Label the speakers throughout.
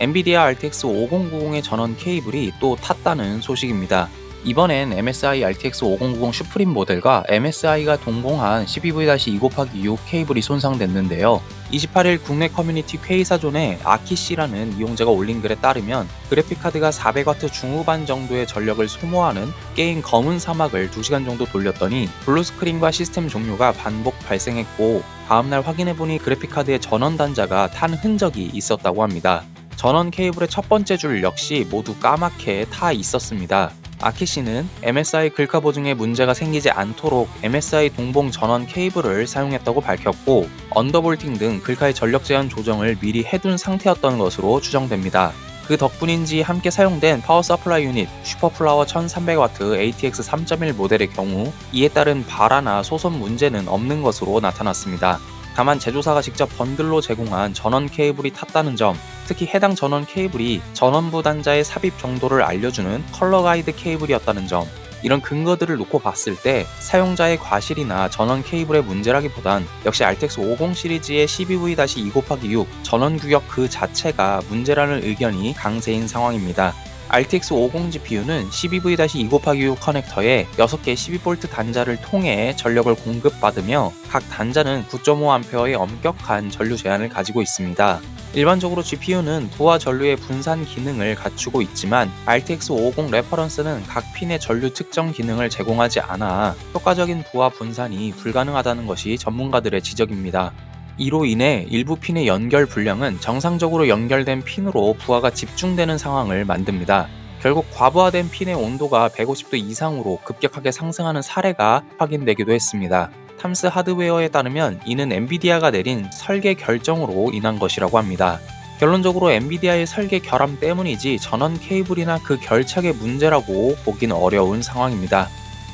Speaker 1: 엔비디아 RTX 5090의 전원 케이블이 또 탔다는 소식입니다. 이번엔 MSI RTX 5090 슈프림 모델과 MSI가 동봉한 12V-2/6 케이블이 손상됐는데요. 28일 국내 커뮤니티 K사존에 아키씨라는 이용자가 올린 글에 따르면 그래픽카드가 400W 중후반 정도의 전력을 소모하는 게임 검은 사막을 2시간 정도 돌렸더니 블루스크린과 시스템 종료가 반복 발생했고, 다음날 확인해보니 그래픽카드의 전원 단자가 탄 흔적이 있었다고 합니다. 전원 케이블의 첫 번째 줄 역시 모두 까맣게 타 있었습니다. 아키씨는 MSI 글카 보증에 문제가 생기지 않도록 MSI 동봉 전원 케이블을 사용했다고 밝혔고, 언더볼팅 등 글카의 전력 제한 조정을 미리 해둔 상태였던 것으로 추정됩니다. 그 덕분인지 함께 사용된 파워 서플라이 유닛 슈퍼플라워 1300W ATX 3.1 모델의 경우 이에 따른 발화나 소선 문제는 없는 것으로 나타났습니다. 다만 제조사가 직접 번들로 제공한 전원 케이블이 탔다는 점, 특히 해당 전원 케이블이 전원부 단자의 삽입 정도를 알려주는 컬러 가이드 케이블이었다는 점, 이런 근거들을 놓고 봤을 때 사용자의 과실이나 전원 케이블의 문제라기보단 역시 RTX 50 시리즈의 12V-2/6 전원 규격 그 자체가 문제라는 의견이 강세인 상황입니다. RTX 50 GPU는 12V-2/6 커넥터에 6개의 12V 단자를 통해 전력을 공급받으며 각 단자는 9.5A의 엄격한 전류 제한을 가지고 있습니다. 일반적으로 GPU는 부하 전류의 분산 기능을 갖추고 있지만 RTX 50 레퍼런스는 각 핀의 전류 특정 기능을 제공하지 않아 효과적인 부하 분산이 불가능하다는 것이 전문가들의 지적입니다. 이로 인해 일부 핀의 연결 불량은 정상적으로 연결된 핀으로 부하가 집중되는 상황을 만듭니다. 결국 과부하된 핀의 온도가 150도 이상으로 급격하게 상승하는 사례가 확인되기도 했습니다. 탐스 하드웨어에 따르면 이는 엔비디아가 내린 설계 결정으로 인한 것이라고 합니다. 결론적으로 엔비디아의 설계 결함 때문이지 전원 케이블이나 그 결착의 문제라고 보긴 어려운 상황입니다.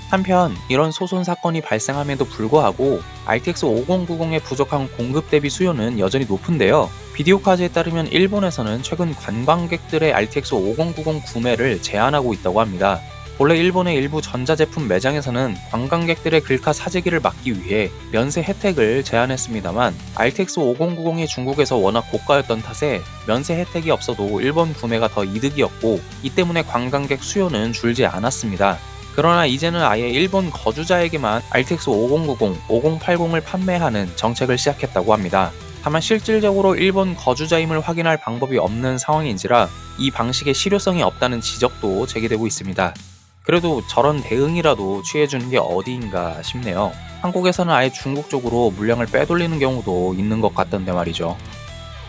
Speaker 1: 한편 이런 소송 사건이 발생함에도 불구하고 RTX 5090의 부족한 공급 대비 수요는 여전히 높은데요. 비디오카즈에 따르면 일본에서는 최근 관광객들의 RTX 5090 구매를 제한하고 있다고 합니다. 본래 일본의 일부 전자제품 매장에서는 관광객들의 글카 사재기를 막기 위해 면세 혜택을 제한했습니다만 RTX 5090이 중국에서 워낙 고가였던 탓에 면세 혜택이 없어도 일본 구매가 더 이득이었고, 이 때문에 관광객 수요는 줄지 않았습니다. 그러나 이제는 아예 일본 거주자에게만 RTX 5090, 5080을 판매하는 정책을 시작했다고 합니다. 다만 실질적으로 일본 거주자임을 확인할 방법이 없는 상황인지라 이 방식의 실효성이 없다는 지적도 제기되고 있습니다. 그래도 저런 대응이라도 취해주는 게 어디인가 싶네요. 한국에서는 아예 중국 쪽으로 물량을 빼돌리는 경우도 있는 것 같던데 말이죠.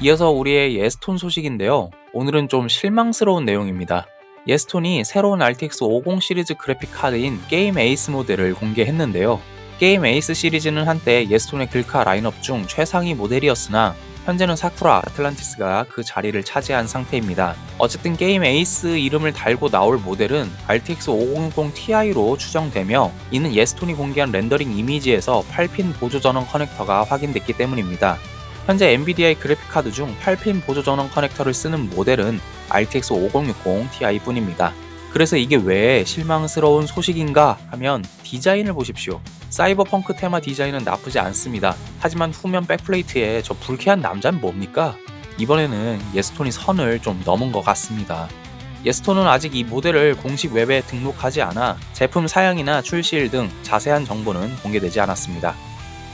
Speaker 1: 이어서 우리의 예스톤 소식인데요. 오늘은 좀 실망스러운 내용입니다. 예스톤이 새로운 RTX 50 시리즈 그래픽 카드인 게임 에이스 모델을 공개했는데요. 게임 에이스 시리즈는 한때 예스톤의 글카 라인업 중 최상위 모델이었으나 현재는 사쿠라 아틀란티스가 그 자리를 차지한 상태입니다. 어쨌든 게임 에이스 이름을 달고 나올 모델은 RTX 5060 Ti로 추정되며, 이는 예스톤이 공개한 렌더링 이미지에서 8핀 보조 전원 커넥터가 확인됐기 때문입니다. 현재 엔비디아의 그래픽카드 중 8핀 보조 전원 커넥터를 쓰는 모델은 RTX 5060 Ti 뿐입니다. 그래서 이게 왜 실망스러운 소식인가 하면 디자인을 보십시오. 사이버펑크 테마 디자인은 나쁘지 않습니다. 하지만 후면 백플레이트에 저 불쾌한 남자는 뭡니까? 이번에는 예스톤이 선을 좀 넘은 것 같습니다. 예스톤은 아직 이 모델을 공식 웹에 등록하지 않아 제품 사양이나 출시일 등 자세한 정보는 공개되지 않았습니다.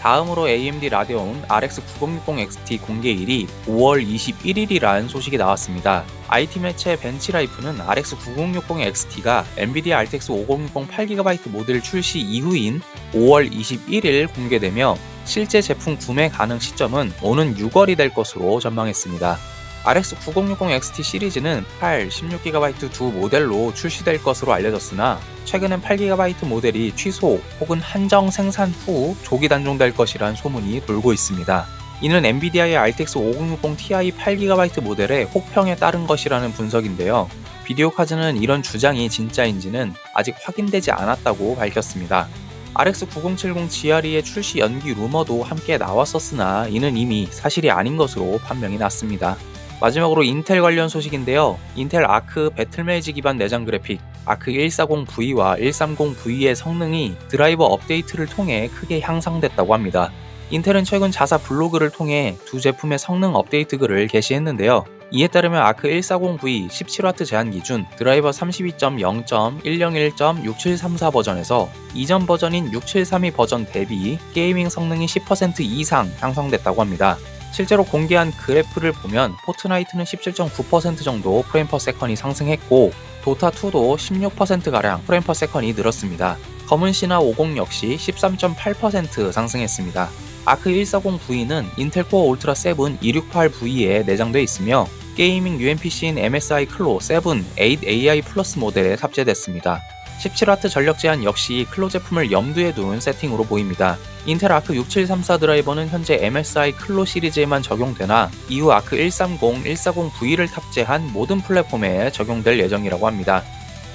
Speaker 1: 다음으로 AMD 라데온 RX 9060 XT 공개일이 5월 21일이란 소식이 나왔습니다. IT 매체 벤치라이프는 RX 9060 XT가 엔비디아 RTX 5060 8GB 모델 출시 이후인 5월 21일 공개되며 실제 제품 구매 가능 시점은 오는 6월이 될 것으로 전망했습니다. RX 9060 XT 시리즈는 8, 16GB 두 모델로 출시될 것으로 알려졌으나 최근엔 8GB 모델이 취소 혹은 한정 생산 후 조기 단종될 것이란 소문이 돌고 있습니다. 이는 엔비디아의 RTX 5060 Ti 8GB 모델의 혹평에 따른 것이라는 분석인데요. 비디오카즈는 이런 주장이 진짜인지는 아직 확인되지 않았다고 밝혔습니다. RX 9070 GRE의 출시 연기 루머도 함께 나왔었으나 이는 이미 사실이 아닌 것으로 판명이 났습니다. 마지막으로 인텔 관련 소식인데요. 인텔 아크 배틀메이지 기반 내장 그래픽 아크 140V와 130V의 성능이 드라이버 업데이트를 통해 크게 향상됐다고 합니다. 인텔은 최근 자사 블로그를 통해 두 제품의 성능 업데이트 글을 게시했는데요. 이에 따르면 아크 140V 17W 제한 기준 드라이버 32.0.101.6734 버전에서 이전 버전인 6732 버전 대비 게이밍 성능이 10% 이상 향상됐다고 합니다. 실제로 공개한 그래프를 보면 포트나이트는 17.9% 정도 프레임 퍼 세컨이 상승했고 도타2도 16%가량 프레임 퍼 세컨이 늘었습니다. 검은 신화 50 역시 13.8% 상승했습니다. 아크 140V는 인텔 코어 울트라 7 268V에 내장되어 있으며 게이밍 UMPC인 MSI 클로 7 8AI 플러스 모델에 탑재됐습니다. 17W 전력 제한 역시 클로 제품을 염두에 둔 세팅으로 보입니다. 인텔 아크 6734 드라이버는 현재 MSI 클로 시리즈에만 적용되나 이후 아크 130, 140V를 탑재한 모든 플랫폼에 적용될 예정이라고 합니다.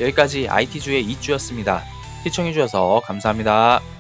Speaker 1: 여기까지 IT주의 이주였습니다. 시청해주셔서 감사합니다.